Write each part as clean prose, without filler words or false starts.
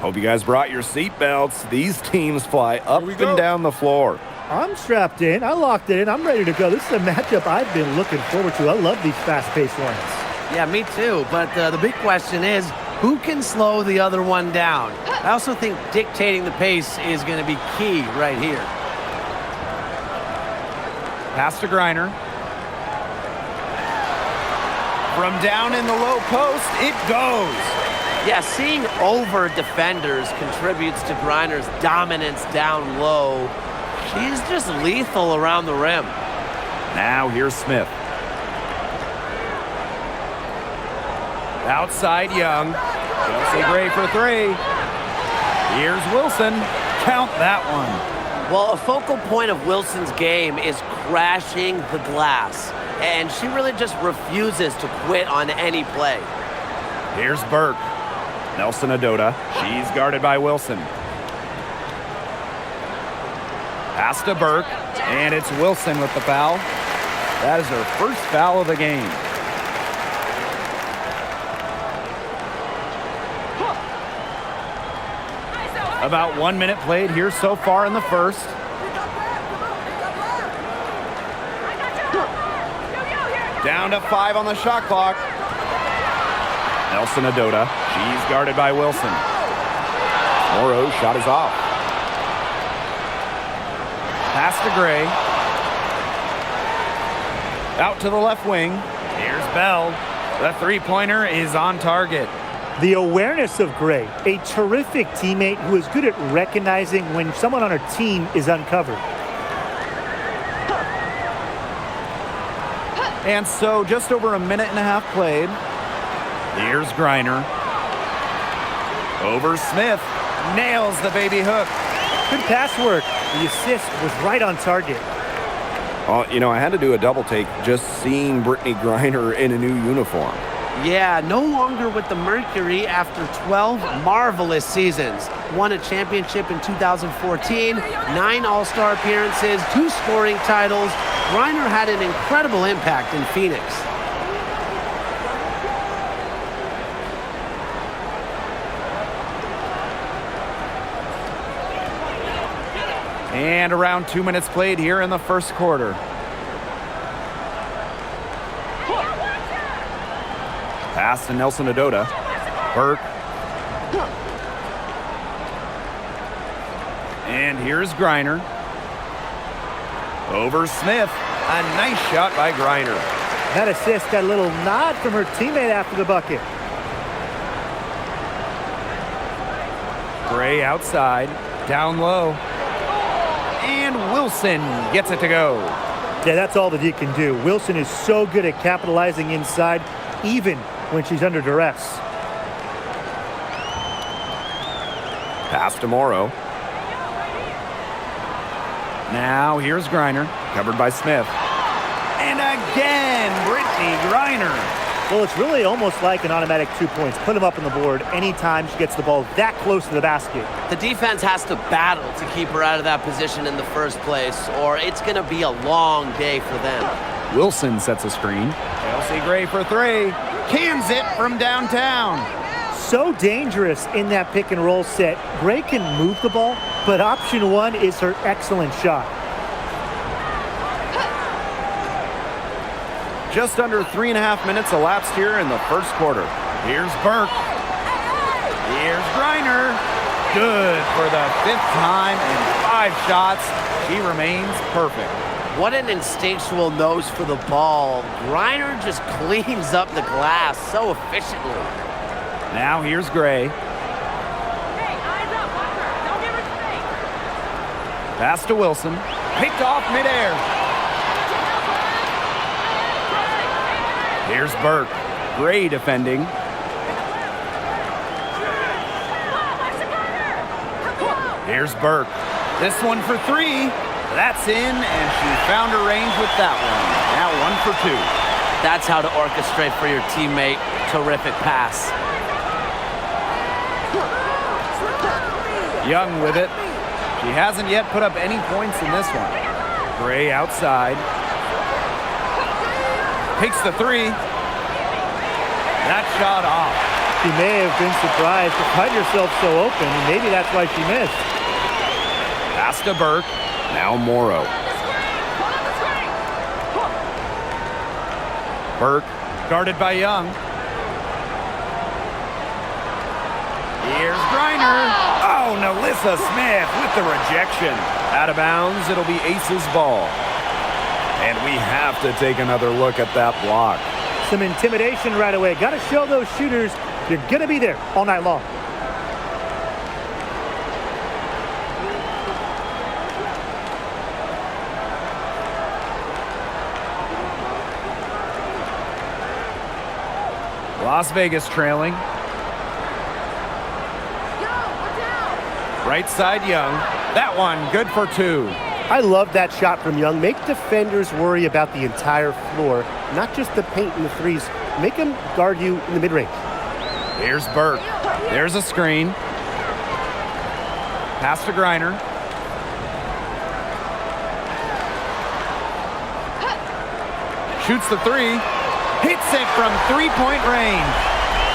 Hope you guys brought your seatbelts. These teams fly up and down the floor. I'm strapped in. I locked it in. I'm ready to go. This is a matchup I've been looking forward to. I love these fast-paced ones. Yeah, me too. But the big question is, who can slow the other one down? I also think dictating the pace is going to be key right here. Pass to Griner. From down in the low post, it goes. Yeah, seeing over defenders contributes to Griner's dominance down low. She's just lethal around the rim. Now here's Smith. Outside Young. Chelsea Gray for three. Here's Wilson. Count that one. Well, a focal point of Wilson's game is crashing the glass. And she really just refuses to quit on any play. Here's Burke. Nelson Adota. She's guarded by Wilson. Pass to Burke. And it's Wilson with the foul. That is her first foul of the game. About 1 minute played here so far in the first. Down to 5 on the shot clock. Nelson Adota. She's guarded by Wilson. Morrow's shot is off. Pass to Gray. Out to the left wing. Here's Bell. The three-pointer is on target. The awareness of Gray, a terrific teammate who is good at recognizing when someone on her team is uncovered. And so just over a minute and a half played. Here's Griner. Over Smith. Nails the baby hook. Good pass work. The assist was right on target. I had to do a double take just seeing Brittany Griner in a new uniform. Yeah, no longer with the Mercury after 12 marvelous seasons. Won a championship in 2014, 9 All-Star appearances, 2 scoring titles. Griner had an incredible impact in Phoenix. And around 2 minutes played here in the first quarter. Pass to Nelson Adota. Burke. And here's Griner. Over Smith. A nice shot by Griner. That assist got a little nod from her teammate after the bucket. Gray outside. Down low. And Wilson gets it to go. Yeah, that's all that he can do. Wilson is so good at capitalizing inside, even when she's under duress. Pass to Morrow. Now here's Griner, covered by Smith. And again, Brittany Griner. Well, it's really almost like an automatic 2 points. Put them up on the board anytime she gets the ball that close to the basket. The defense has to battle to keep her out of that position in the first place, or it's going to be a long day for them. Wilson sets a screen. Chelsea Gray for three. Cans it from downtown. So dangerous in that pick and roll set. Gray can move the ball, but option one is her excellent shot. Just under 3.5 minutes elapsed here in the first quarter. Here's Burke. Here's Griner. Good for the 5th time in 5 shots. She remains perfect. What an instinctual nose for the ball. Griner just cleans up the glass so efficiently. Now here's Gray. Pass to Wilson. Picked off midair. Here's Burke. Gray defending. Here's Burke. This one for 3. That's in, and she found her range with that one. Now 1 for 2. That's how to orchestrate for your teammate. Terrific pass. Young with it. She hasn't yet put up any points in this one. Gray outside. Takes the 3. That shot off. She may have been surprised to find herself so open, and maybe that's why she missed. Pass to Burke. Now Morrow. Burke guarded by Young. Here's Griner. Oh, Nalissa Smith with the rejection. Out of bounds, it'll be Ace's ball. And we have to take another look at that block. Some intimidation right away. Got to show those shooters you're going to be there all night long. Las Vegas trailing. Right side Young. That one good for two. I love that shot from Young. Make defenders worry about the entire floor, not just the paint and the threes. Make them guard you in the mid-range. Here's Burke. There's a screen. Pass to Griner. Shoots the three. Hits it from three-point range.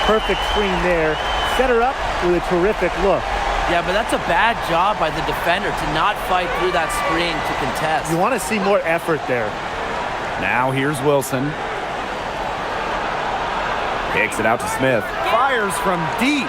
Perfect screen there. Set her up with a terrific look. Yeah, but that's a bad job by the defender to not fight through that screen to contest. You want to see more effort there. Now here's Wilson. Kicks it out to Smith. Fires from deep.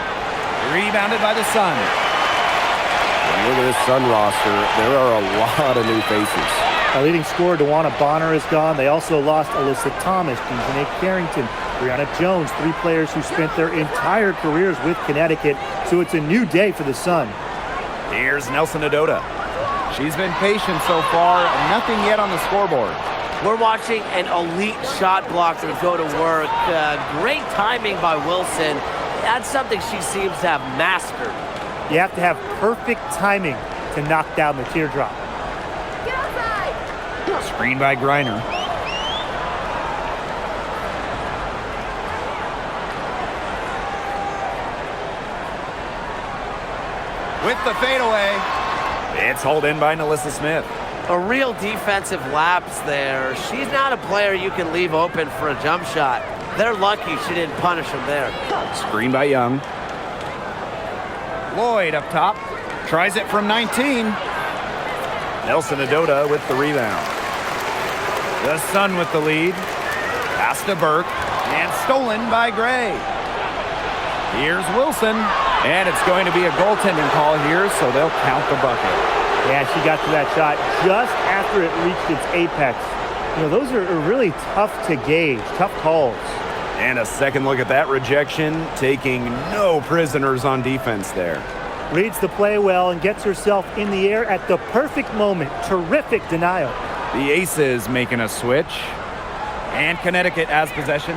Rebounded by the Sun. And look at this Sun roster. There are a lot of new faces. Our leading scorer, DeWanna Bonner, is gone. They also lost Alyssa Thomas, Dejanay Carrington, Brianna Jones, three players who spent their entire careers with Connecticut. So it's a new day for the Sun. Here's Nelson Adota. She's been patient so far. Nothing yet on the scoreboard. We're watching an elite shot blocker go to work. Great timing by Wilson. That's something she seems to have mastered. You have to have perfect timing to knock down the teardrop. Screen by Griner. With the fadeaway. It's hauled in by Nalissa Smith. A real defensive lapse there. She's not a player you can leave open for a jump shot. They're lucky she didn't punish him there. Screen by Young. Lloyd up top. Tries it from 19. Nelson Adota with the rebound. The Sun with the lead. Pass to Burke. And stolen by Gray. Here's Wilson. And it's going to be a goaltending call here, so they'll count the bucket. Yeah, she got to that shot just after it reached its apex. You know, those are really tough to gauge, tough calls. And a second look at that rejection, taking no prisoners on defense there. Reads the play well and gets herself in the air at the perfect moment. Terrific denial. The Aces making a switch. And Connecticut has possession.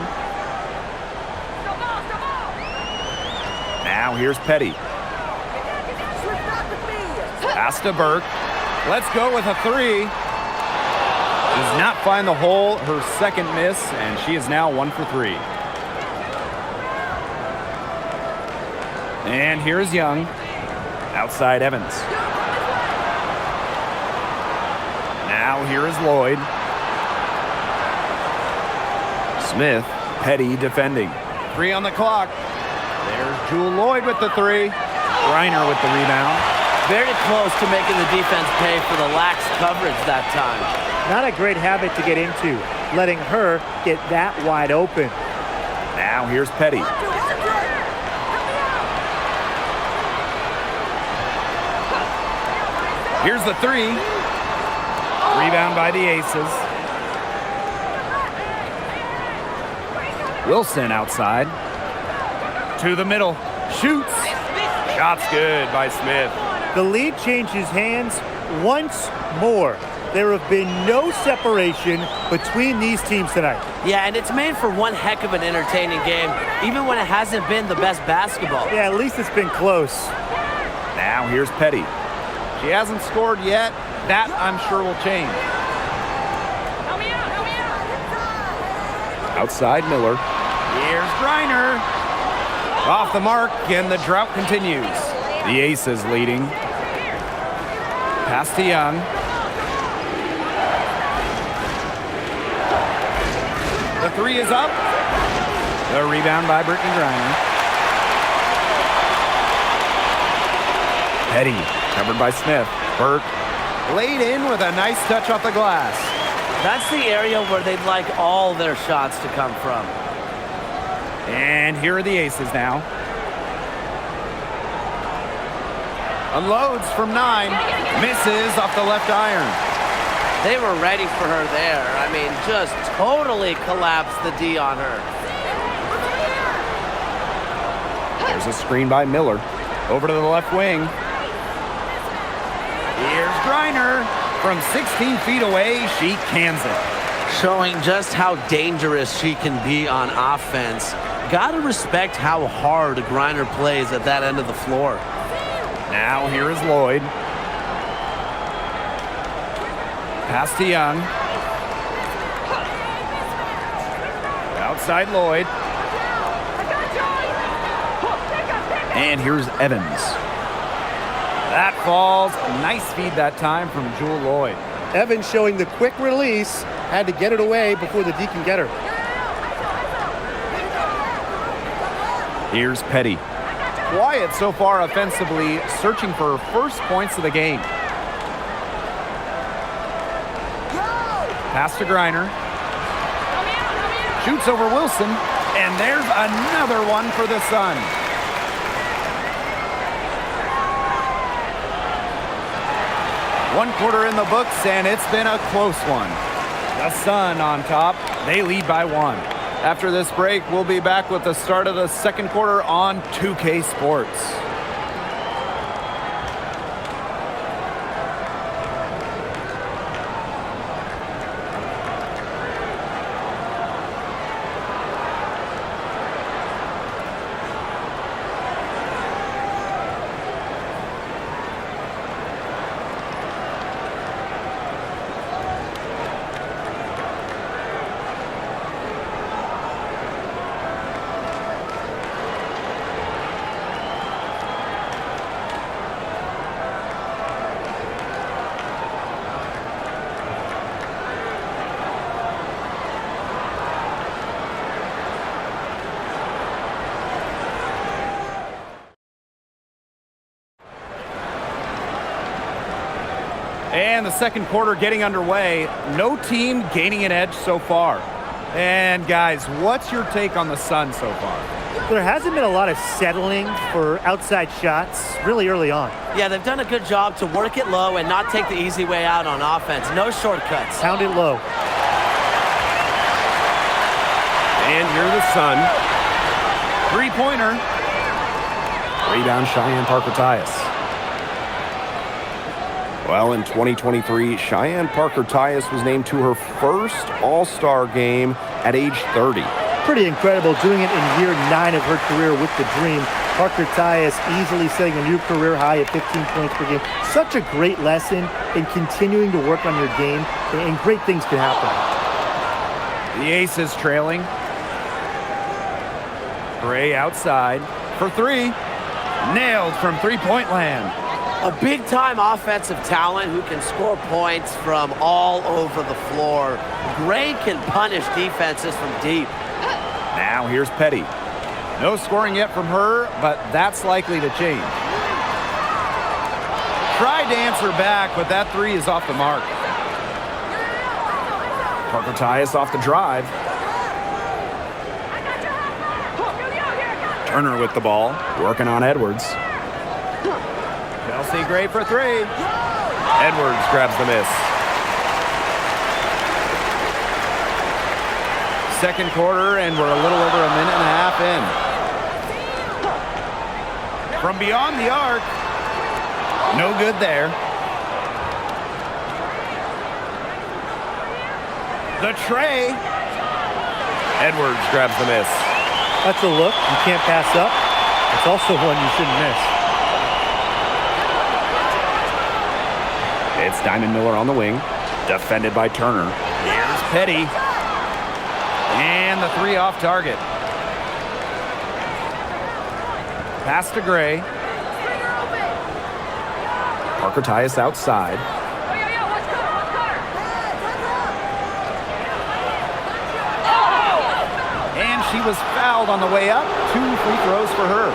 Now here's Petty. Pass to Burke. Let's go with a three. Does not find the hole. Her second miss, and she is now 1 for 3. And here's Young. Outside Evans. Now here is Lloyd. Smith, Petty defending. 3 on the clock. There's Jewel Lloyd with the three. Griner with the rebound. Very close to making the defense pay for the lax coverage that time. Not a great habit to get into, letting her get that wide open. Now here's Petty. Here's the three. Rebound by the Aces. Wilson outside. To the middle. Shoots. Shot's good by Smith. The lead changes hands once more. There have been no separation between these teams tonight. Yeah, and it's made for one heck of an entertaining game, even when it hasn't been the best basketball. Yeah, at least it's been close. Now here's Petty. She hasn't scored yet. That, I'm sure, will change. Outside Miller. Here's Griner. Off the mark, and the drought continues. The Aces leading. Pass to Young. The three is up. The rebound by Brittany Griner. Petty, covered by Smith. Burke laid in with a nice touch off the glass. That's the area where they'd like all their shots to come from. And here are the aces now. Unloads from 9. Misses off the left iron. They were ready for her there. I mean, just totally collapsed the D on her. There's a screen by Miller. Over to the left wing. Here's Griner. From 16 feet away, she cans it. Showing just how dangerous she can be on offense. Gotta respect how hard Griner plays at that end of the floor. Now here is Lloyd. Pass to Young. Outside Lloyd. And here's Evans. That falls. Nice feed that time from Jewel Lloyd. Evans showing the quick release. Had to get it away before the D can get her. Here's Petty. Quiet so far offensively, searching for her first points of the game. Pass to Griner. Shoots over Wilson, and there's another one for the Sun. One quarter in the books, and it's been a close one. The Sun on top. They lead by 1. After this break, we'll be back with the start of the second quarter on 2K Sports. And the second quarter getting underway. No team gaining an edge so far. And guys, what's your take on the Sun so far? There hasn't been a lot of settling for outside shots really early on. Yeah, they've done a good job to work it low and not take the easy way out on offense. No shortcuts. Pound it low. And here's the Sun. Three-pointer. Rebound Cheyenne Parker-Tyus. Well, in 2023, Cheyenne Parker-Tyus was named to her first All-Star game at age 30. Pretty incredible, doing it in year 9 of her career with the Dream. Parker-Tyus easily setting a new career high at 15 points per game. Such a great lesson in continuing to work on your game, and great things can happen. The Aces trailing. Gray outside for 3. Nailed from three-point land. A big-time offensive talent who can score points from all over the floor. Gray can punish defenses from deep. Now here's Petty. No scoring yet from her, but that's likely to change. Tried to answer back, but that 3 is off the mark. Parker-Tyus off the drive. Turner with the ball, working on Edwards. Chelsea Gray for 3. Edwards grabs the miss. Second quarter, and we're a little over a minute and a half in. From beyond the arc. No good there. The tray. Edwards grabs the miss. That's a look you can't pass up. It's also one you shouldn't miss. It's Diamond Miller on the wing, defended by Turner. Here's Petty. And the 3 off target. Pass to Gray. Parker-Tyus outside. And she was fouled on the way up. 2 free throws for her.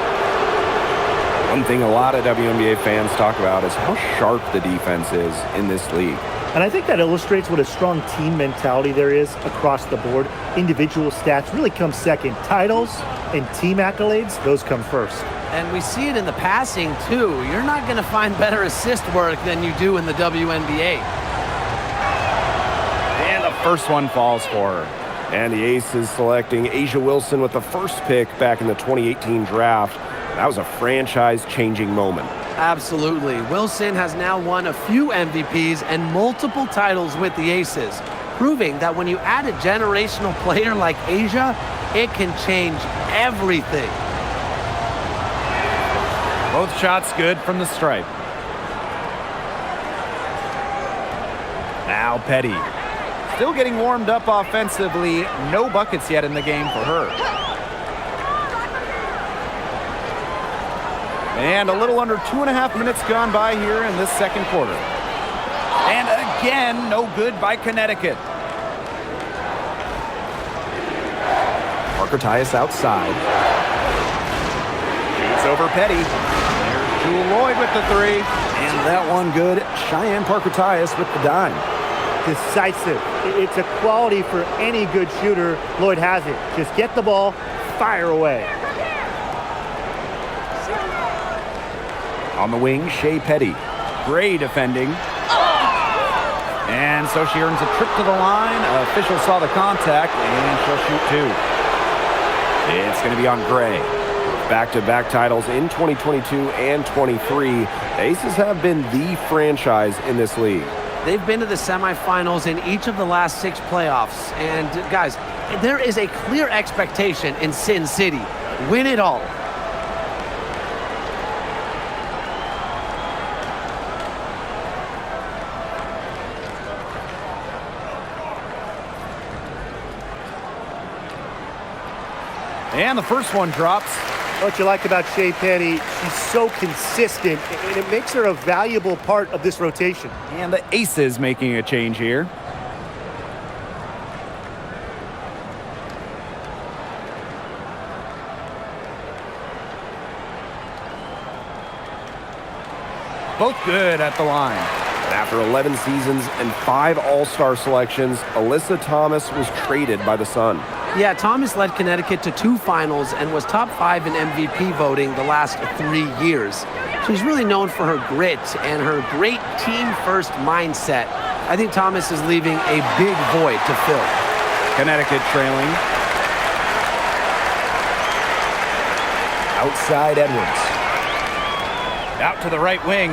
One thing a lot of WNBA fans talk about is how sharp the defense is in this league. And I think that illustrates what a strong team mentality there is across the board. Individual stats really come second. Titles and team accolades, those come first. And we see it in the passing, too. You're not going to find better assist work than you do in the WNBA. And the first one falls for her. And the Aces selecting A'ja Wilson with the first pick back in the 2018 draft. That was a franchise-changing moment. Absolutely. Wilson has now won a few MVPs and multiple titles with the Aces, proving that when you add a generational player like A'ja, it can change everything. Both shots good from the stripe. Now Petty. Still getting warmed up offensively. No buckets yet in the game for her. And a little under 2.5 minutes gone by here in this second quarter. And again, no good by Connecticut. Parker Tyus outside. Shoots over Petty. There's Jewel Lloyd with the three. And that one good. Cheyenne Parker Tyus with the dime. Decisive. It's a quality for any good shooter. Lloyd has it. Just get the ball, fire away. On the wing, Shea Petty. Gray defending. And so she earns a trip to the line. Official saw the contact, and she'll shoot two. It's going to be on Gray. Back-to-back titles in 2022 and 23. The Aces have been the franchise in this league. They've been to the semifinals in each of the last 6 playoffs. And guys, there is a clear expectation in Sin City. Win it all. And the first one drops. What you like about Shea Petty, she's so consistent, and it makes her a valuable part of this rotation. And the Aces making a change here. Both good at the line. After 11 seasons and 5 All-Star selections, Alyssa Thomas was traded by the Sun. Yeah, Thomas led Connecticut to 2 finals and was top 5 in MVP voting the last 3 years. She's really known for her grit and her great team-first mindset. I think Thomas is leaving a big void to fill. Connecticut trailing. Outside Edwards. Out to the right wing.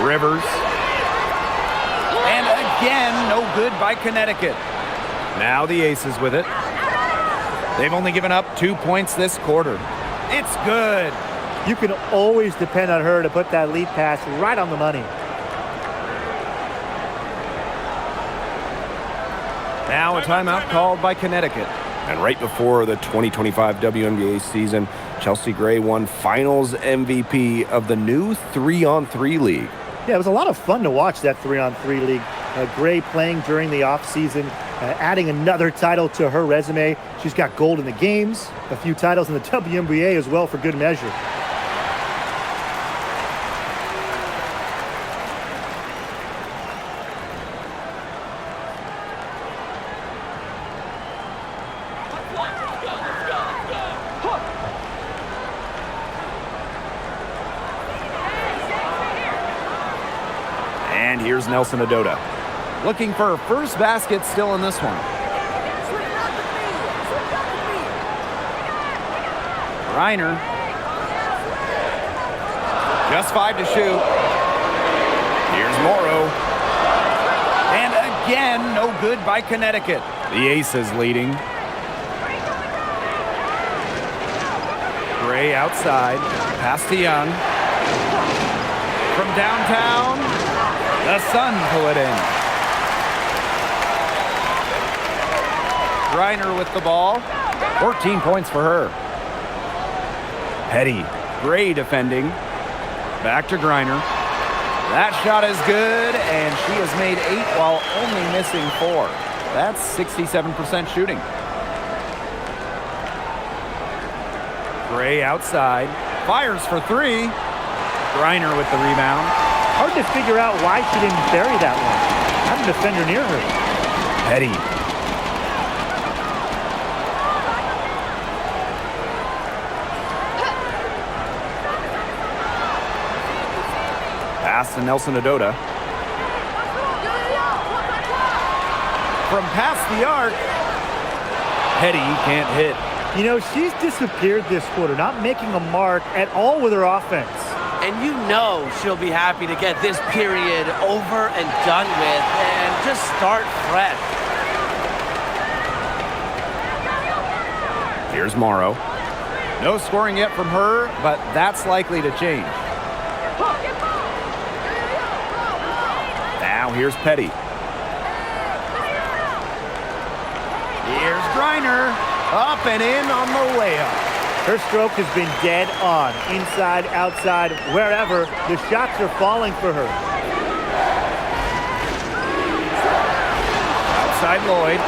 Rivers. And again, no good by Connecticut. Now the Aces with it. They've only given up 2 points this quarter. It's good. You can always depend on her to put that lead pass right on the money. Now a timeout called by Connecticut. And right before the 2025 WNBA season, Chelsea Gray won Finals MVP of the new 3-on-3 league. Yeah, it was a lot of fun to watch that 3-on-3 league. Gray playing during the offseason, adding another title to her resume. She's got gold in the games, a few titles in the WNBA as well for good measure. And here's Nelson Adota. Looking for her first basket still in this one. Reiner. Just 5 to shoot. Here's Morrow. And again, no good by Connecticut. The Aces leading. Gray outside. Pass to Young. From downtown, the Sun pull it in. Reiner with the ball. 14 points for her. Petty. Gray defending. Back to Griner. That shot is good, and she has made 8 while only missing 4. That's 67% shooting. Gray outside. Fires for three. Griner with the rebound. Hard to figure out why she didn't bury that one. Had a defender near her. Petty. Pass to Nelson Adota. From past the arc. Petty can't hit. You know, she's disappeared this quarter, not making a mark at all with her offense. And you know she'll be happy to get this period over and done with and just start fresh. Here's Morrow. No scoring yet from her, but that's likely to change. Now here's Petty. Here's Griner. Up and in on the layup. Her stroke has been dead on. Inside, outside, wherever. The shots are falling for her. Outside Lloyd.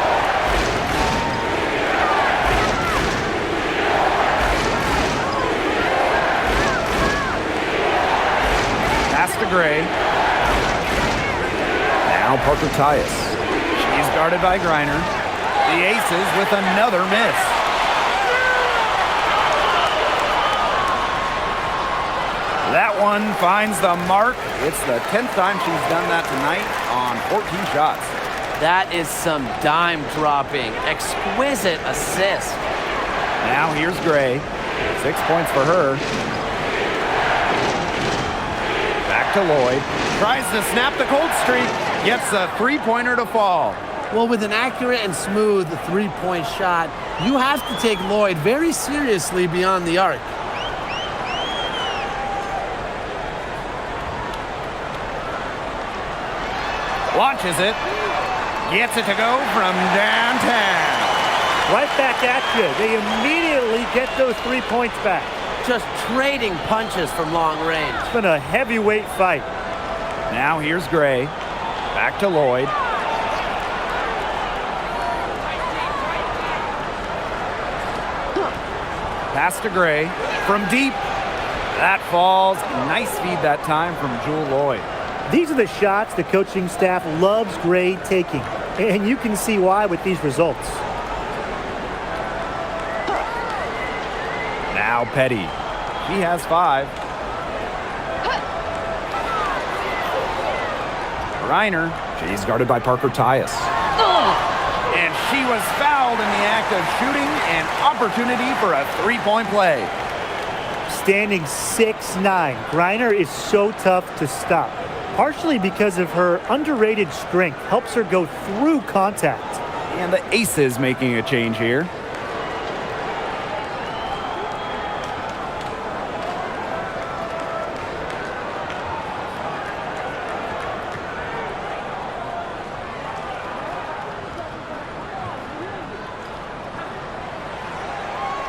Pass to Gray. Now Parker Tyus. She's guarded by Griner. The Aces with another miss. That one finds the mark. It's the 10th time she's done that tonight on 14 shots. That is some dime dropping. Exquisite assist. Now here's Gray. 6 points for her. Back to Lloyd. Tries to snap the cold streak. Gets a three-pointer to fall. Well, with an accurate and smooth three-point shot, you have to take Lloyd very seriously beyond the arc. Launches it. Gets it to go from downtown. Right back at you. They immediately get those 3 points back. Just trading punches from long range. It's been a heavyweight fight. Now here's Gray. Back to Lloyd. Pass to Gray. From deep. That falls. Nice feed that time from Jewel Lloyd. These are the shots the coaching staff loves Gray taking. And you can see why with these results. Now Petty. She has 5. Griner. She's guarded by Parker Tyus. And she was fouled in the act of shooting, an opportunity for a three-point play. Standing 6'9", Griner is so tough to stop. Partially because of her underrated strength, helps her go through contact. And the Aces making a change here.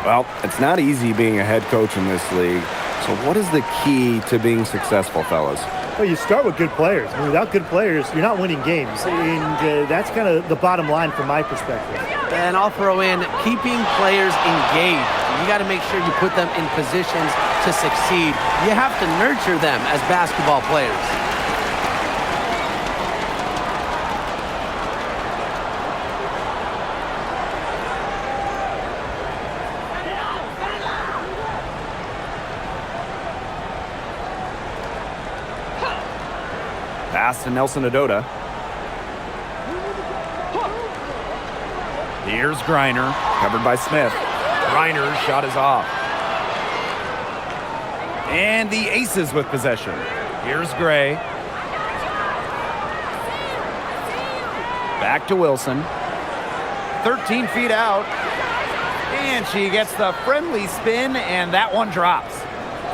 Well, it's not easy being a head coach in this league. So what is the key to being successful, fellas? Well, you start with good players. I mean, without good players, you're not winning games. And that's kind of the bottom line from my perspective. And I'll throw in keeping players engaged. You got to make sure you put them in positions to succeed. You have to nurture them as basketball players. Pass to Nelson Adota. Here's Griner, covered by Smith. Griner's shot is off. And the Aces with possession. Here's Gray. Back to Wilson. 13 feet out. And she gets the friendly spin, and that one drops.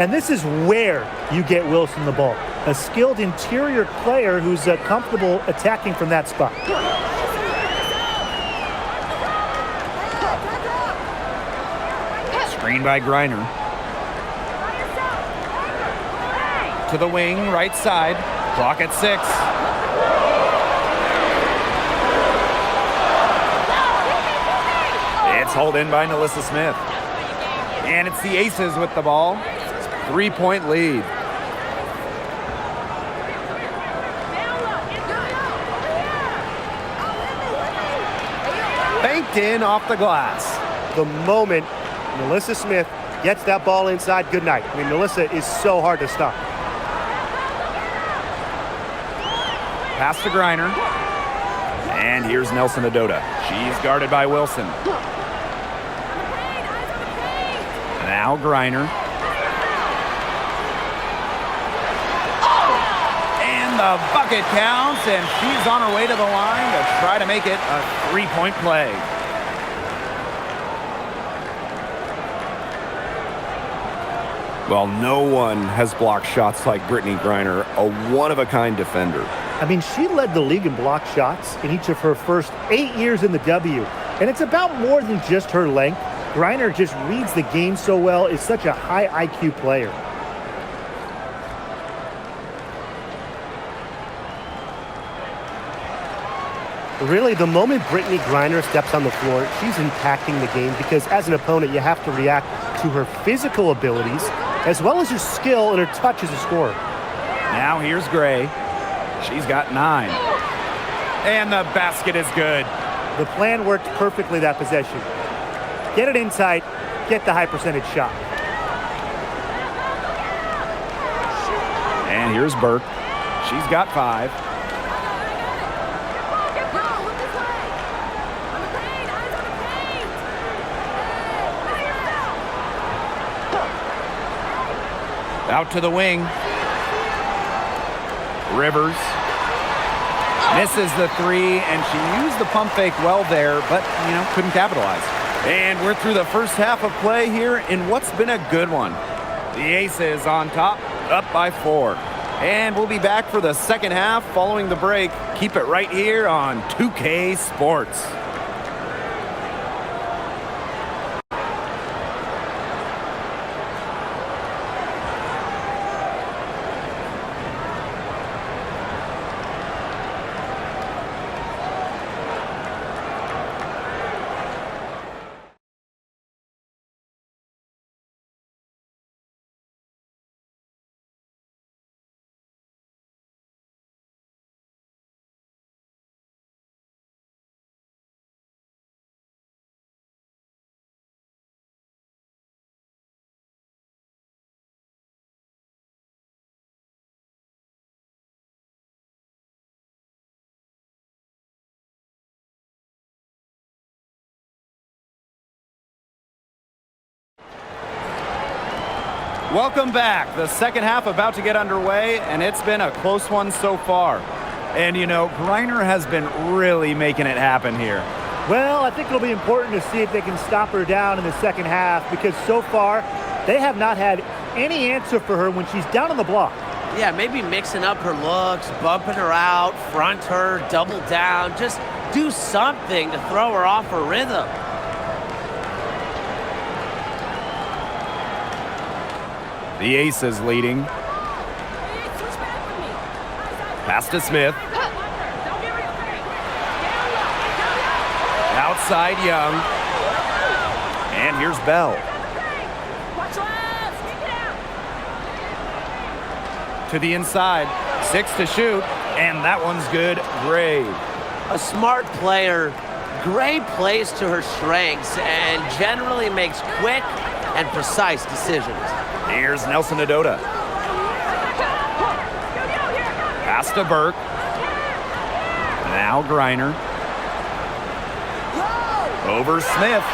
And this is where you get Wilson the ball. A skilled interior player who's comfortable attacking from that spot. Screen by Griner. To the wing, right side. Clock at 6. It's hauled in by Nalissa Smith. And it's the Aces with the ball. 3-point lead. Banked in off the glass. The moment Melissa Smith gets that ball inside, good night. I mean, Melissa is so hard to stop. Pass to Griner. And here's Nelson Adota. She's guarded by Wilson. Now Griner. And the bucket counts, and she's on her way to the line to try to make it a 3-point play. Well, no one has blocked shots like Brittany Griner, a one-of-a-kind defender. I mean, she led the league in block shots in each of her first 8 years in the W. And it's about more than just her length. Griner just reads the game so well, is such a high IQ player. Really, the moment Brittany Griner steps on the floor, she's impacting the game because as an opponent, you have to react to her physical abilities as well as her skill and her touch as a scorer. Now here's Gray. She's got 9. And the basket is good. The plan worked perfectly that possession. Get it inside, get the high percentage shot. And here's Burke. She's got 5. Out to the wing. Rivers misses the 3, and she used the pump fake well there, but, couldn't capitalize. And we're through the first half of play here in what's been a good one. The Aces on top, up by 4. And we'll be back for the second half following the break. Keep it right here on 2K Sports. Welcome back. The second half about to get underway, and it's been a close one so far. And, Griner has been really making it happen here. Well, I think it'll be important to see if they can stop her down in the second half because so far they have not had any answer for her when she's down on the block. Yeah, maybe mixing up her looks, bumping her out, front her, double down. Just do something to throw her off her rhythm. The Aces leading. Pass to Smith. Outside Young. And here's Bell. To the inside. 6 to shoot. And that one's good. Gray. A smart player. Gray plays to her strengths and generally makes quick and precise decisions. Here's Nelson Adota. Pass to Burke. Now Griner. Over Smith.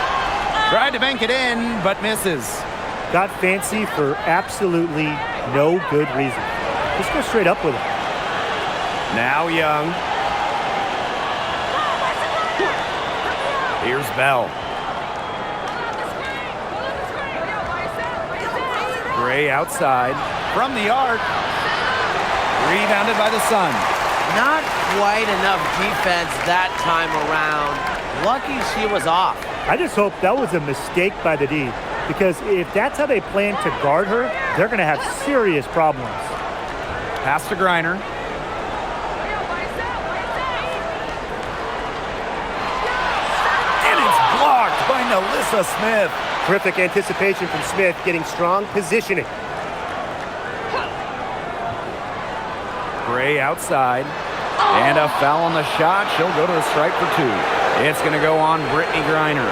Tried to bank it in, but misses. Got fancy for absolutely no good reason. Just go straight up with it. Now Young. Here's Bell. Gray outside. From the arc. Rebounded by the Sun. Not quite enough defense that time around. Lucky she was off. I just hope that was a mistake by the D because if that's how they plan to guard her, they're going to have serious problems. Pass to Griner. And it's blocked by Melissa Smith. Terrific anticipation from Smith, getting strong positioning. Gray outside. And a foul on the shot. She'll go to the strike for 2. It's going to go on Brittany Griner.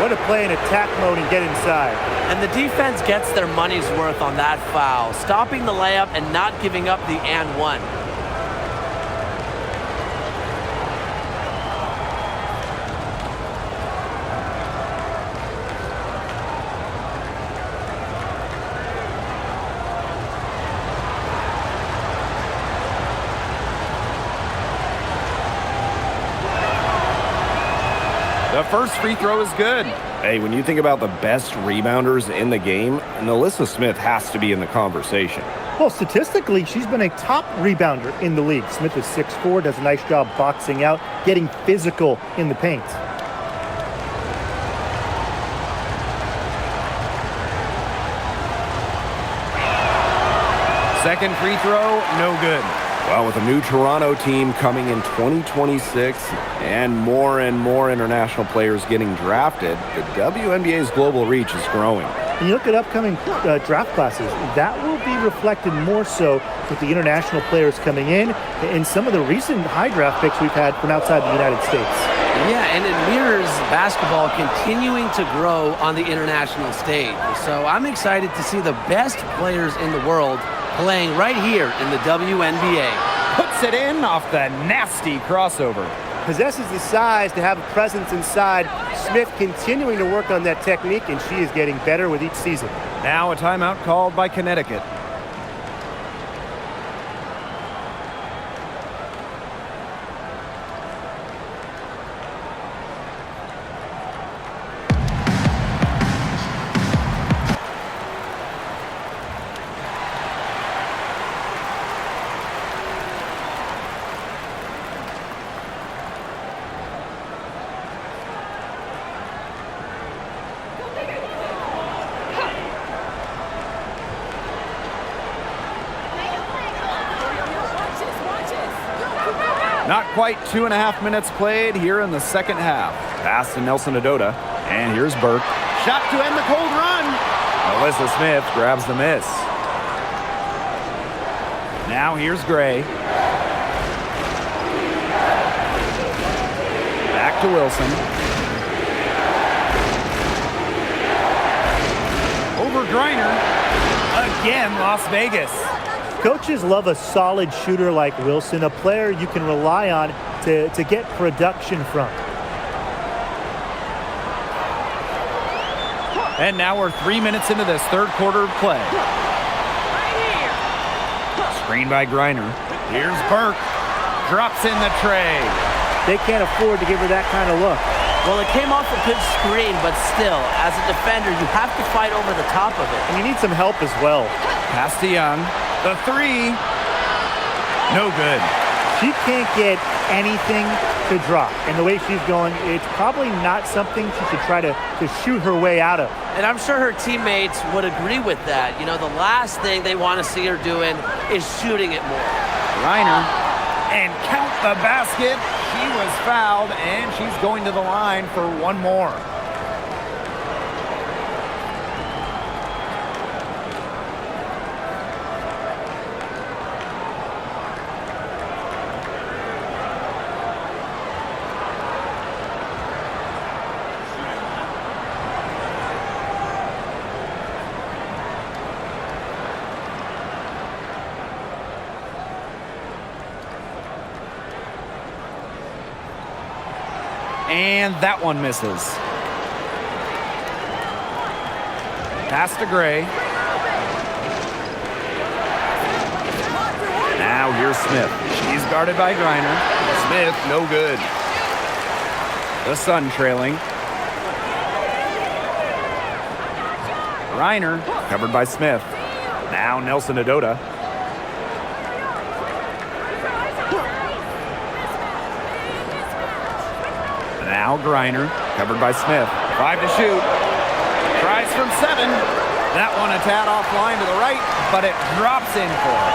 What a play in attack mode and get inside. And the defense gets their money's worth on that foul, stopping the layup and not giving up the and one. The first free throw is good. Hey, when you think about the best rebounders in the game, Alyssa Smith has to be in the conversation. Well, statistically, she's been a top rebounder in the league. Smith is 6'4", does a nice job boxing out, getting physical in the paint. Second free throw, no good. Well, with a new Toronto team coming in 2026 and more international players getting drafted, the WNBA's global reach is growing. And you look at upcoming draft classes, that will be reflected more so with the international players coming in and some of the recent high draft picks we've had from outside the United States. Yeah, and it mirrors basketball continuing to grow on the international stage. So I'm excited to see the best players in the world playing right here in the WNBA. Puts it in off the nasty crossover. Possesses the size to have a presence inside. Smith continuing to work on that technique, and she is getting better with each season. Now a timeout called by Connecticut. Not quite 2.5 minutes played here in the second half. Pass to Nelson Adota. And here's Burke. Shot to end the cold run. Alyssa Smith grabs the miss. Now here's Gray. Back to Wilson. Over Griner. Again, Las Vegas. Coaches love a solid shooter like Wilson, a player you can rely on to get production from. And now we're 3 minutes into this third quarter of play. Screen by Griner. Here's Burke. Drops in the tray. They can't afford to give her that kind of look. Well, it came off a good screen, but still, as a defender, you have to fight over the top of it. And you need some help as well. Pass to Young. The three. No good. She can't get anything to drop. And the way she's going, it's probably not something she should try to shoot her way out of. And I'm sure her teammates would agree with that. You know, the last thing they want to see her doing is shooting it more. Griner. And count the basket. She was fouled, and she's going to the line for one more. And that one misses. Pass to Gray. Now here's Smith. She's guarded by Griner. Smith, no good. The Sun trailing. Griner, covered by Smith. Now Nelson Adota. Now Griner, covered by Smith. 5 to shoot. Tries from 7. That one a tad offline to the right, but it drops in for it.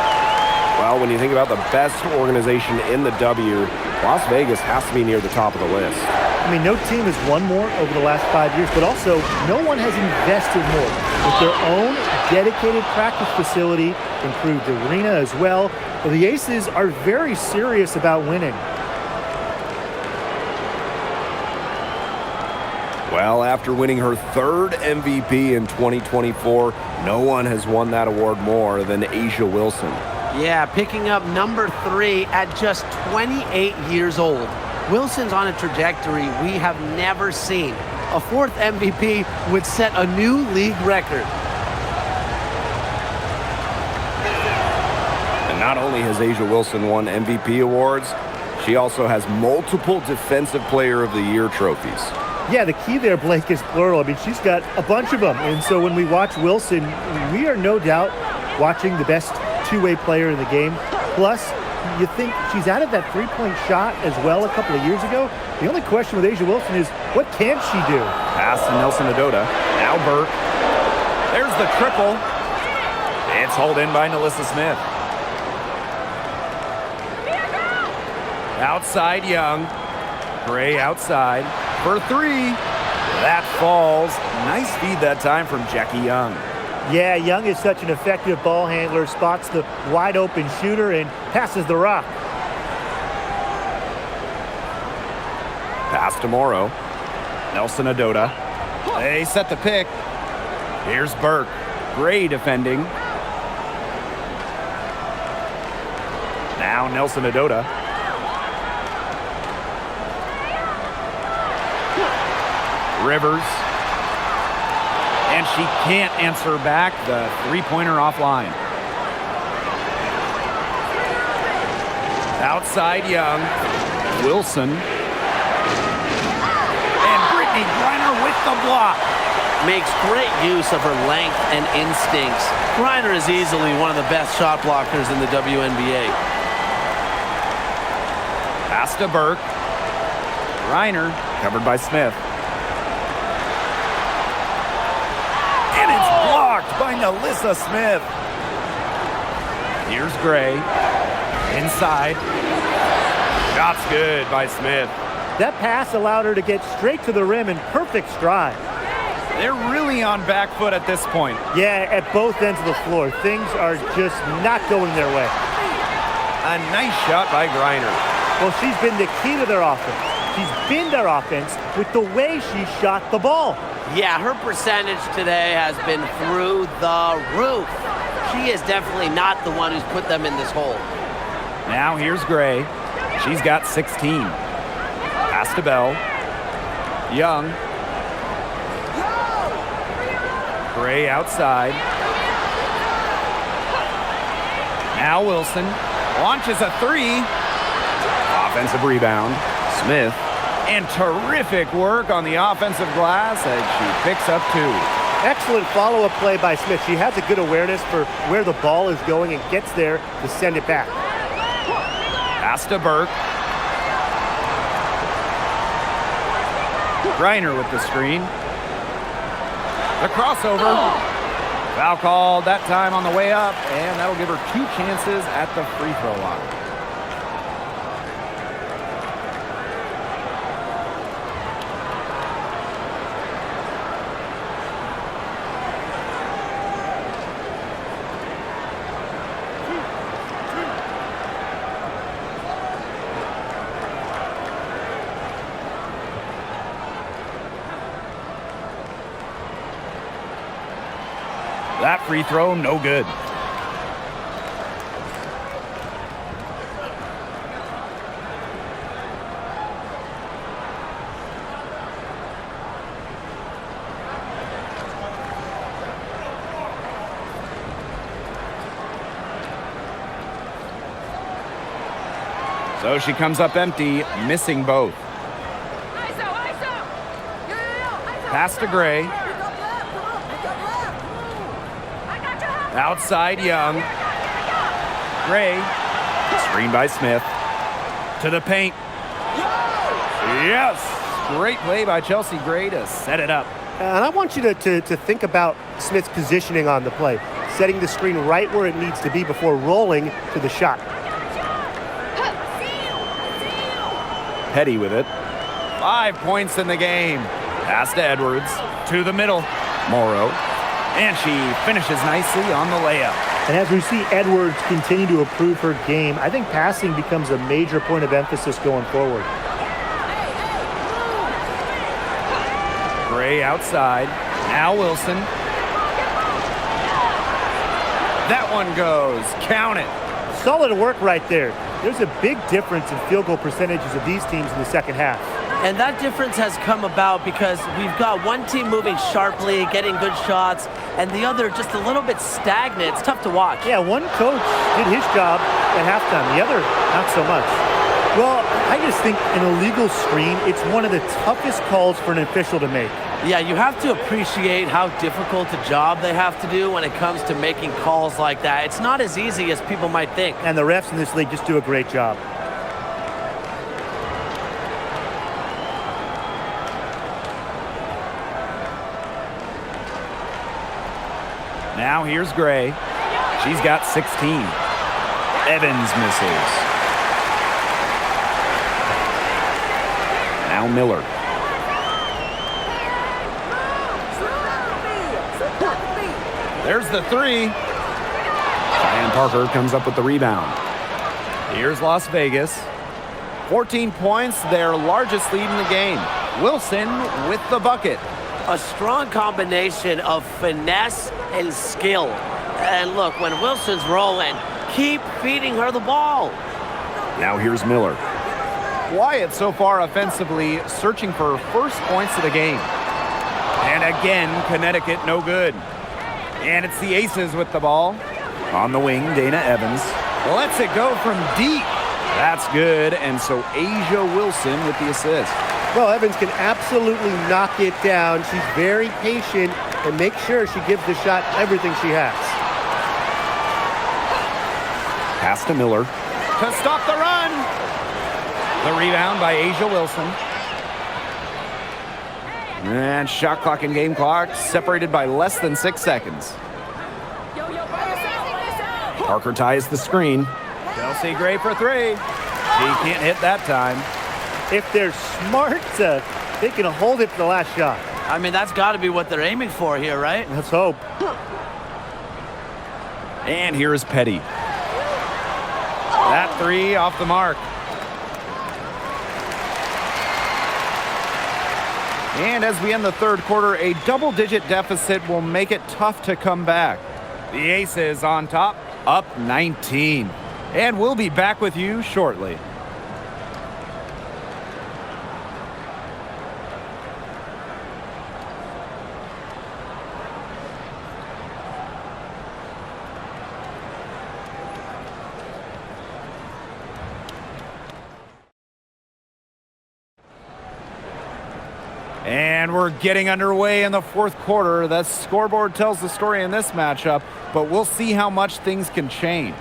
Well, when you think about the best organization in the W, Las Vegas has to be near the top of the list. I mean, no team has won more over the last 5 years, but also no one has invested more with their own dedicated practice facility, improved arena as well. The Aces are very serious about winning. Well, after winning her third MVP in 2024, no one has won that award more than A'ja Wilson. Yeah, picking up number 3 at just 28 years old. Wilson's on a trajectory we have never seen. A 4th MVP would set a new league record. And not only has A'ja Wilson won MVP awards, she also has multiple Defensive Player of the Year trophies. Yeah, the key there, Blake, is plural. I mean, she's got a bunch of them. And so when we watch Wilson, we are no doubt watching the best two-way player in the game. Plus, you think she's added that three-point shot as well a couple of years ago. The only question with A'ja Wilson is, what can she do? Pass to Nelson Adota. Now Burke. There's the triple. It's hauled in by Nalissa Smith. Outside Young. Gray outside for 3. That falls. Nice feed that time from Jackie Young. Yeah, Young is such an effective ball handler, spots the wide open shooter and passes the rock. Pass to Morrow. Nelson Adota. They set the pick. Here's Burke. Gray defending. Now Nelson Adota. Rivers. And she can't answer back. The three-pointer offline. Outside Young. Wilson. And Brittany Griner with the block. Makes great use of her length and instincts. Griner is easily one of the best shot blockers in the WNBA. Pass to Burke. Griner covered by Smith. And it's blocked by Nalissa Smith. Here's Gray. Inside. Shot's good by Smith. That pass allowed her to get straight to the rim in perfect stride. They're really on back foot at this point. Yeah, at both ends of the floor. Things are just not going their way. A nice shot by Griner. Well, she's been the key to their offense. She's been their offense with the way she shot the ball. Yeah, her percentage today has been through the roof. She is definitely not the one who's put them in this hole. Now here's Gray. She's got 16. Pass to Bell. Young. Gray outside. Now Wilson launches a 3. Offensive rebound. Smith. And terrific work on the offensive glass as she picks up 2. Excellent follow-up play by Smith. She has a good awareness for where the ball is going and gets there to send it back. Pass to Burke. Griner with the screen. The crossover. Foul called that time on the way up, and that'll give her 2 chances at the free throw line. That free throw, no good. So she comes up empty, missing both. Pass to Gray. Outside Young. Gray. Screen by Smith. To the paint. Yes! Great play by Chelsea Gray to set it up. And I want you to think about Smith's positioning on the play. Setting the screen right where it needs to be before rolling to the shot. Petty with it. 5 points in the game. Pass to Edwards. To the middle. Morrow. And she finishes nicely on the layup. And as we see Edwards continue to improve her game, I think passing becomes a major point of emphasis going forward. Gray outside. Now Wilson. That one goes. Count it. Solid work right there. There's a big difference in field goal percentages of these teams in the second half. And that difference has come about because we've got one team moving sharply, getting good shots, and the other just a little bit stagnant. It's tough to watch. Yeah, one coach did his job at halftime. The other, not so much. Well, I just think an illegal screen, it's one of the toughest calls for an official to make. Yeah, you have to appreciate how difficult a job they have to do when it comes to making calls like that. It's not as easy as people might think. And the refs in this league just do a great job. Now here's Gray. She's got 16. Evans misses. Now Miller. There's the three. And Parker comes up with the rebound. Here's Las Vegas. 14 points, their largest lead in the game. Wilson with the bucket. A strong combination of finesse and skill. And look, when Wilson's rolling, keep feeding her the ball. Now here's Miller. Wyatt so far offensively searching for first points of the game. And again, Connecticut no good. And it's the Aces with the ball. On the wing, Dana Evans. Lets it go from deep. That's good. And so Asia Wilson with the assist. Well, Evans can absolutely knock it down. She's very patient and make sure she gives the shot everything she has. Pass to Miller. To stop the run. The rebound by Asia Wilson. And shot clock and game clock separated by less than 6 seconds. Parker ties the screen. Chelsea Gray for three. She can't hit that time. If they're smart, they can hold it for the last shot. I mean, that's got to be what they're aiming for here, right? Let's hope. And here's Petty. That three off the mark. And as we end the third quarter, a double-digit deficit will make it tough to come back. The Aces on top, up 19. And we'll be back with you shortly. And we're getting underway in the fourth quarter. The scoreboard tells the story in this matchup, but we'll see how much things can change.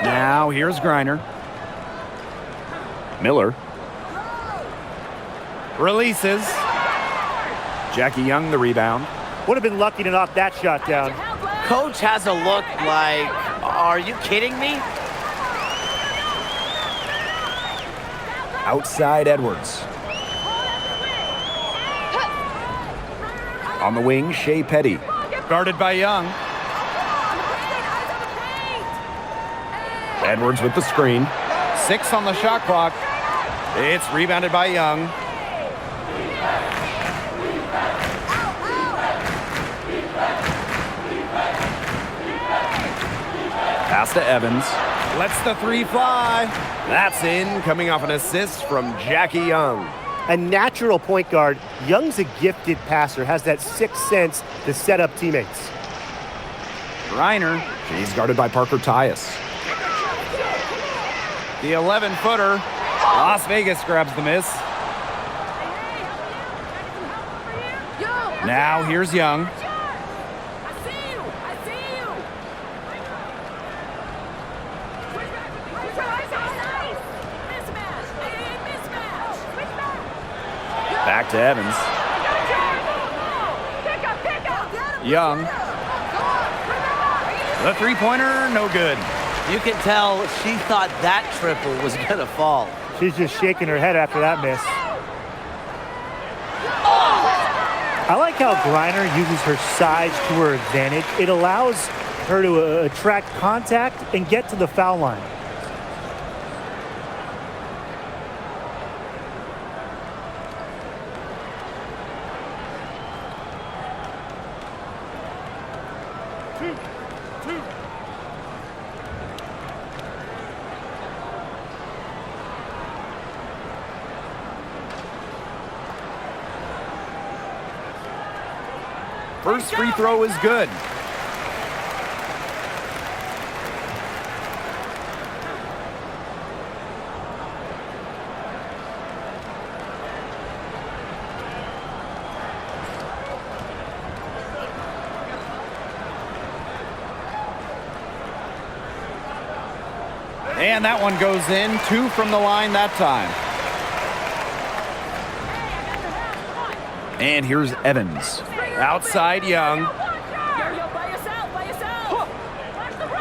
Now, here's Griner. Miller. Releases. Jackie Young, the rebound. Would have been lucky to knock that shot down. Coach has a look like, are you kidding me? Outside Edwards. On the wing, Shea Petty. Guarded by Young. Edwards with the screen. 6 on the shot clock. It's rebounded by Young. Pass to Evans. Lets the three fly. That's in, coming off an assist from Jackie Young. A natural point guard, Young's a gifted passer, has that sixth sense to set up teammates. Reiner. She's guarded by Parker Tyus. The 11-footer. Las Vegas grabs the miss. Now here's Young. Back to Evans. Young. The three-pointer, no good. You can tell she thought that triple was going to fall. She's just shaking her head after that miss. I like how Griner uses her size to her advantage. It allows her to attract contact and get to the foul line. First free throw is good. And that one goes in. 2 from the line that time. And here's Evans. Outside Young.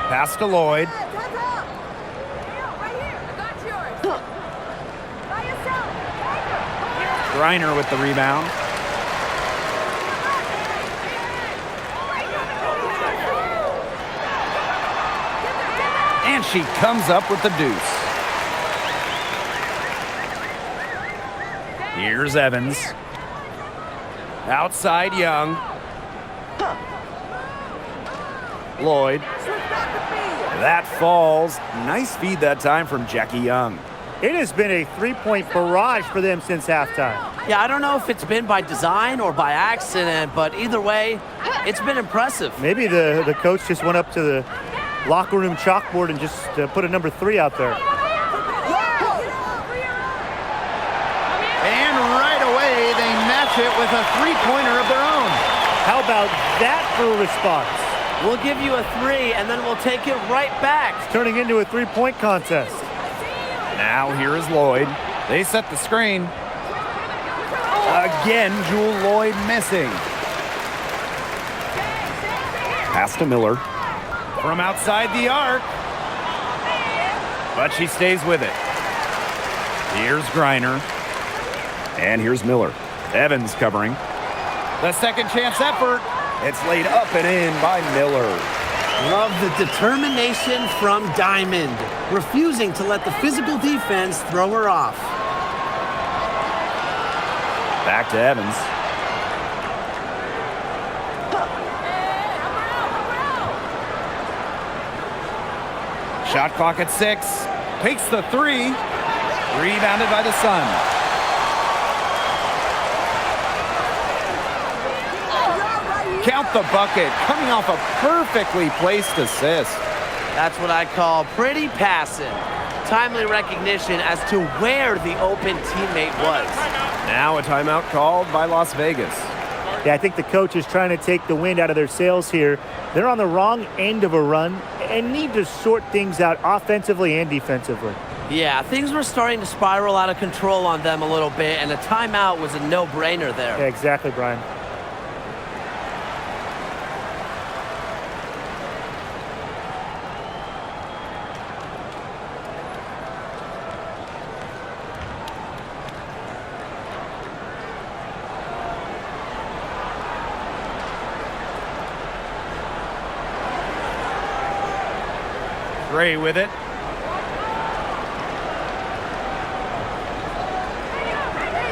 Pass to Lloyd. Griner with the rebound. And she comes up with the deuce. Here's Evans. Outside Young. Lloyd. That falls. Nice feed that time from Jackie Young. It has been a three-point barrage for them since halftime. Yeah, I don't know if it's been by design or by accident, but either way, it's been impressive. Maybe the coach just went up to the locker room chalkboard and just put a number 3 out there. And right away, they match it with a three-pointer of their own. How about that for a response? We'll give you a 3, and then we'll take it right back. It's turning into a three-point contest. Now here is Lloyd. They set the screen. Again, Jewel Lloyd missing. Pass to Miller. From outside the arc. But she stays with it. Here's Griner. And here's Miller. Evans covering. The second chance effort. It's laid up and in by Miller. Love the determination from Diamond, refusing to let the physical defense throw her off. Back to Evans. Shot clock at 6. Takes the 3. Rebounded by the Sun. Count the bucket, coming off a perfectly placed assist. That's what I call pretty passing. Timely recognition as to where the open teammate was. Now a timeout called by Las Vegas. Yeah, I think the coach is trying to take the wind out of their sails here. They're on the wrong end of a run and need to sort things out offensively and defensively. Yeah, things were starting to spiral out of control on them a little bit, and a timeout was a no-brainer there. Yeah, exactly, Brian. Gray with it.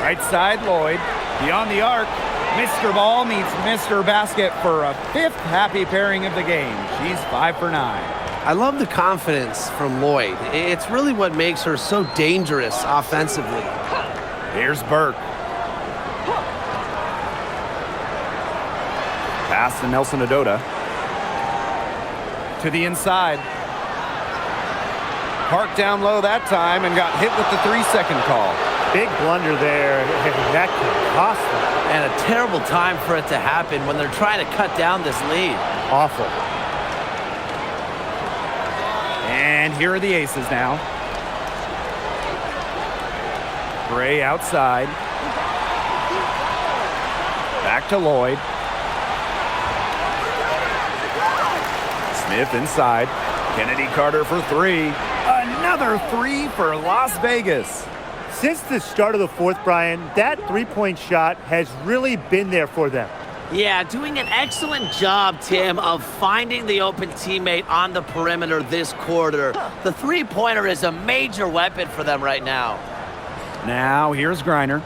Right side, Lloyd. Beyond the arc. Mr. Ball meets Mr. Basket for a 5th happy pairing of the game. She's 5 for 9. I love the confidence from Lloyd. It's really what makes her so dangerous offensively. Here's Burke. Pass to Nelson Adota. To the inside. Parked down low that time and got hit with the 3-second call. Big blunder there. That could cost them. And a terrible time for it to happen when they're trying to cut down this lead. Awful. And here are the Aces now. Gray outside. Back to Lloyd. Smith inside. Kennedy Carter for 3. Another 3 for Las Vegas. Since the start of the fourth, Brian, that three-point shot has really been there for them. Yeah, doing an excellent job, Tim, of finding the open teammate on the perimeter this quarter. The three-pointer is a major weapon for them right now. Now here's Griner.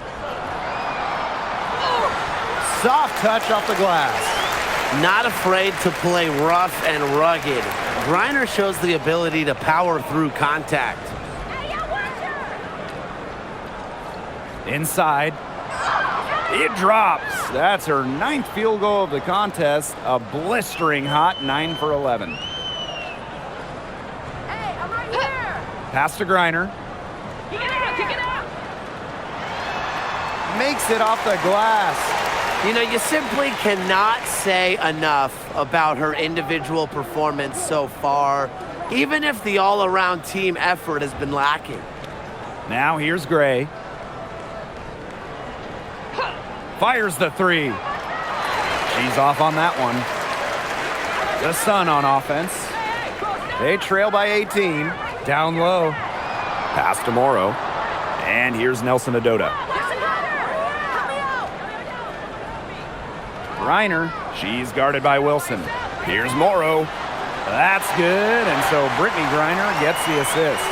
Soft touch off the glass. Not afraid to play rough and rugged. Griner shows the ability to power through contact. Inside. It drops. That's her 9th field goal of the contest. A blistering hot 9 for 11. Hey, I'm right here. Pass to Griner. Kick it out. Makes it off the glass. You know, you simply cannot say enough about her individual performance so far, even if the all-around team effort has been lacking. Now here's Gray. Fires the three. She's off on that one. The Sun on offense. They trail by 18. Down low. Pass to Morrow. And here's Nelson Adota. Reiner, she's guarded by Wilson. Here's Morrow. That's good, and so Brittany Griner gets the assist.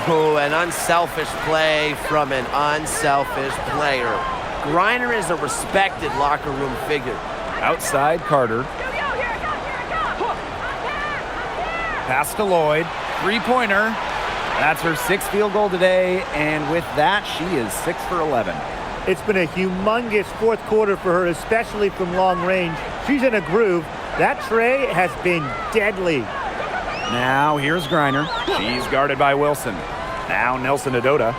Ooh, an unselfish play from an unselfish player. Griner is a respected locker room figure. Outside Carter. Pass to Lloyd. Three-pointer. That's her 6th field goal today, and with that, she is 6 for 11. It's been a humongous fourth quarter for her, especially from long range. She's in a groove. That tray has been deadly. Now here's Griner. She's guarded by Wilson. Now Nelson Adota.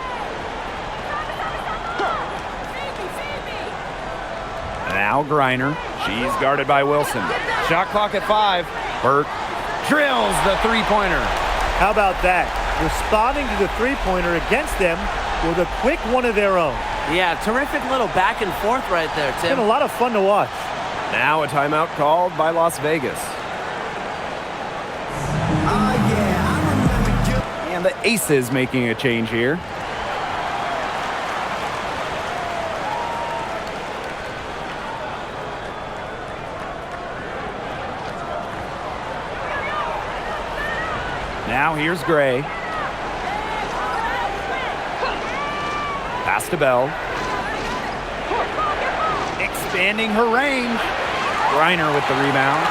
Now Griner. She's guarded by Wilson. Shot clock at 5. Burke drills the three-pointer. How about that? Responding to the three-pointer against them with a quick one of their own. Yeah, terrific little back and forth right there, It's Tim. been a lot of fun to watch. Now a timeout called by Las Vegas. And the Aces making a change here. Now here's Gray. Pass to Bell. Expanding her range. Griner with the rebound.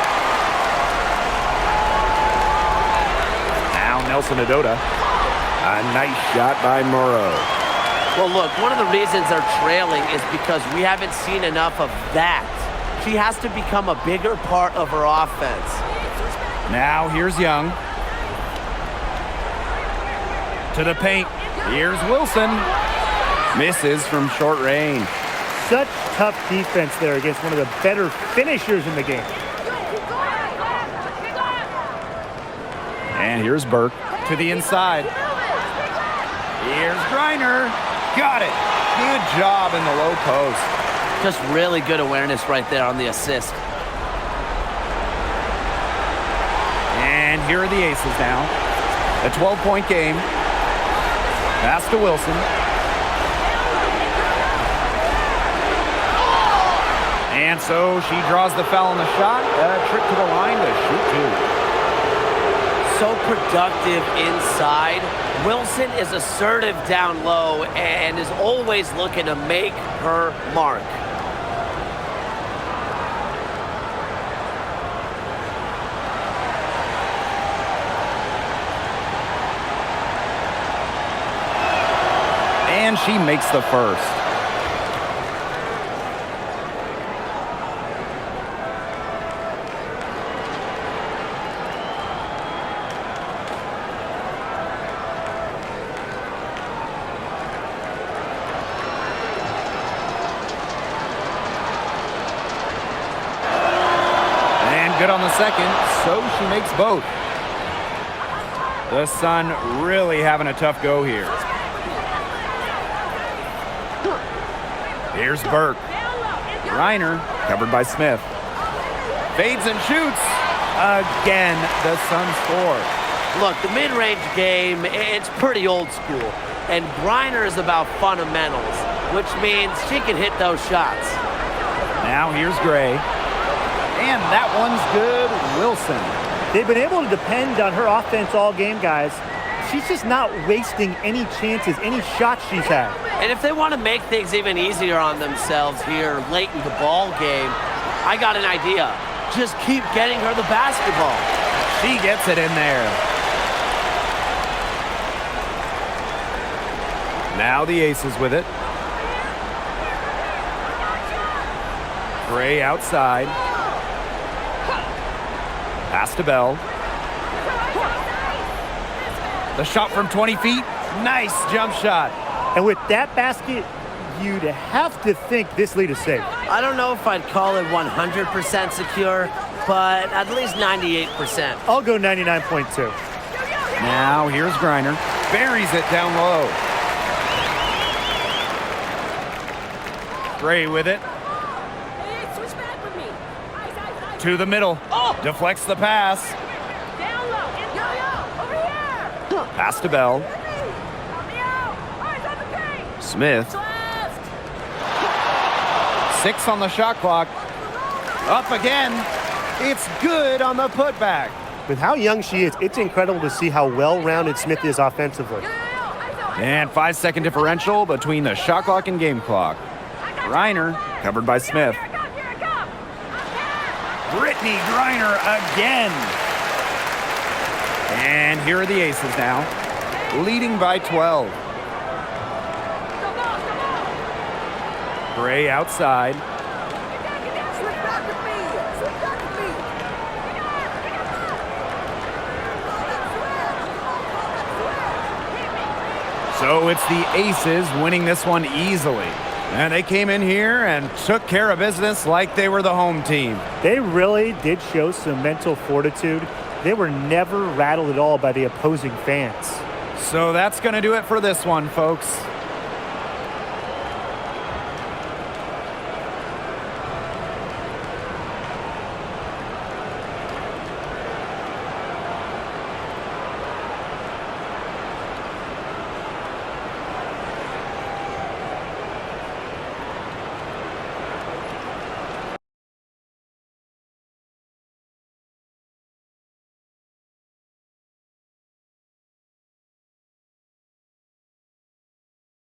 Now Nelson Adota. A nice shot by Morrow. Well, look, one of the reasons they're trailing is because we haven't seen enough of that. She has to become a bigger part of her offense. Now here's Young. To the paint. Here's Wilson. Misses from short range. Such tough defense there against one of the better finishers in the game. And here's Burke to the inside. Here's Griner. Got it. Good job in the low post. Just really good awareness right there on the assist. And here are the Aces now. A 12-point game. Pass to Wilson. And so she draws the foul on the shot. A trip to the line to shoot 2. So productive inside. Wilson is assertive down low and is always looking to make her mark. And she makes the first. Good on the second, so she makes both. The Sun really having a tough go here. Here's Burke. Reiner, covered by Smith. Fades and shoots. Again, the Sun score. Look, the mid-range game, it's pretty old school. And Griner is about fundamentals, which means she can hit those shots. Now here's Gray. And that one's good. Wilson. They've been able to depend on her offense all game, guys. She's just not wasting any chances, any shots she's had. And if they want to make things even easier on themselves here late in the ball game, I got an idea. Just keep getting her the basketball. She gets it in there. Now the Aces with it. Gray outside. Pass to Bell. The shot from 20 feet. Nice jump shot. And with that basket, you'd have to think this lead is safe. I don't know if I'd call it 100% secure, but at least 98%. I'll go 99.2. Now here's Griner. Buries it down low. Gray with it. Hey, switch back with me. Ice. To the middle. Deflects the pass. Down low. Yo, over here. Pass to Bell. Help me out. Eyes on the paint. Smith. Left. 6 on the shot clock. Up again. It's good on the putback. With how young she is, it's incredible to see how well-rounded Smith is offensively. And 5-second differential between the shot clock and game clock. Griner covered by Smith. Here it comes. Brittany Griner again. And here are the Aces now, leading by 12. Gray outside. Switch back with me. Switch back with me. So it's the Aces winning this one easily. And they came in here and took care of business like they were the home team. They really did show some mental fortitude. They were never rattled at all by the opposing fans. So that's going to do it for this one, folks.